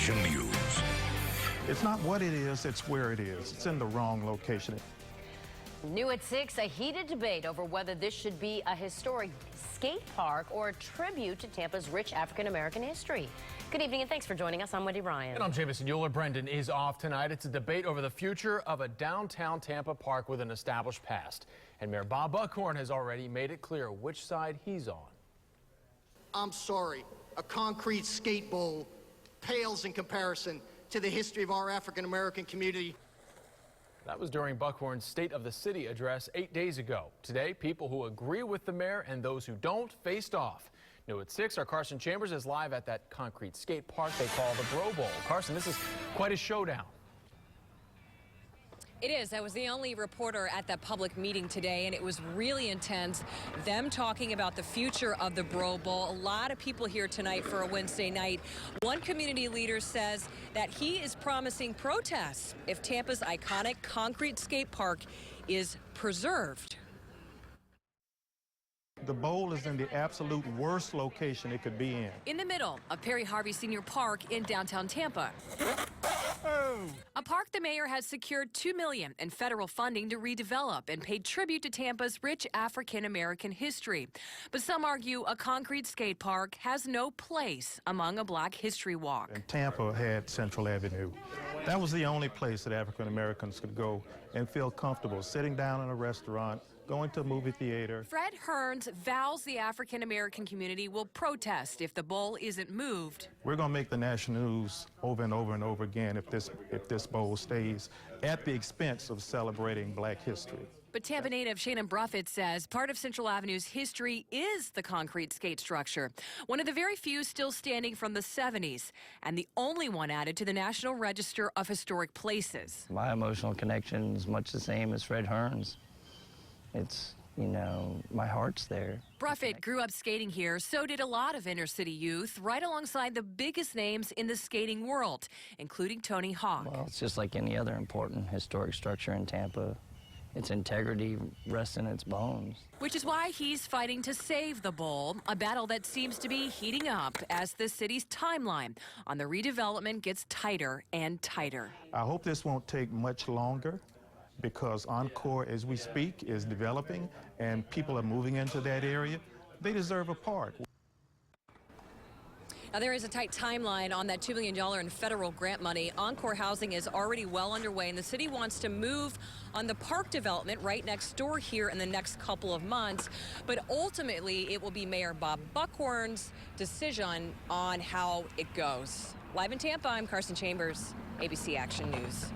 Action News. It's not what it is, it's where it is. It's in the wrong location. New at 6, a heated debate over whether this should be a historic skate park or a tribute to Tampa's rich African-American history. Good evening and thanks for joining us. I'm Wendy Ryan. And I'm Jameson Euler. Brendan is off tonight. It's a debate over the future of a downtown Tampa park with an established past. And Mayor Bob Buckhorn has already made it clear which side he's on. I'm sorry, a concrete skate bowl pales in comparison to the history of our African-American community. That was during Buckhorn's State of the City address 8 days ago. Today, people who agree with the mayor and those who don't faced off. New at 6, our Carson Chambers is live at that concrete skate park they call the Bro Bowl. Carson, this is quite a showdown. It is. I was the only reporter at that public meeting today, and it was really intense. Them talking about the future of the Bro Bowl. A lot of people here tonight for a Wednesday night. One community leader says that he is promising protests if Tampa's iconic concrete skate park is preserved. The bowl is in the absolute worst location it could be In the middle of Perry Harvey Senior Park in downtown Tampa. A park the mayor has secured $2 million in federal funding to redevelop and paid tribute to Tampa's rich African-American history. But some argue a concrete skate park has no place among a Black History Walk. And Tampa had Central Avenue. That was the only place that African-Americans could go and feel comfortable sitting down in a restaurant, going to a movie theater. Fred Hearns vows the African-American community will protest if the bowl isn't moved. We're going to make the national news over and over and over again if this bowl stays at the expense of celebrating Black history. But Tampa native Shannon Bruffett says part of Central Avenue's history is the concrete skate structure, one of the very few still standing from the 70s, and the only one added to the National Register of Historic Places. My emotional connection is much the same as Fred Hearns. It's, you know, my heart's there. Bruffett grew up skating here, so did a lot of inner city youth, right alongside the biggest names in the skating world, including Tony Hawk. Well, it's just like any other important historic structure in Tampa. Its integrity rests in its bones. Which is why he's fighting to save the bowl, a battle that seems to be heating up as the city's timeline on the redevelopment gets tighter and tighter. I hope this won't take much longer, because Encore, as we speak, is developing and people are moving into that area. They deserve a park. Now, there is a tight timeline on that $2 million in federal grant money. Encore housing is already well underway, and the city wants to move on the park development right next door here in the next couple of months. But ultimately, it will be Mayor Bob Buckhorn's decision on how it goes. Live in Tampa, I'm Carson Chambers, ABC Action News.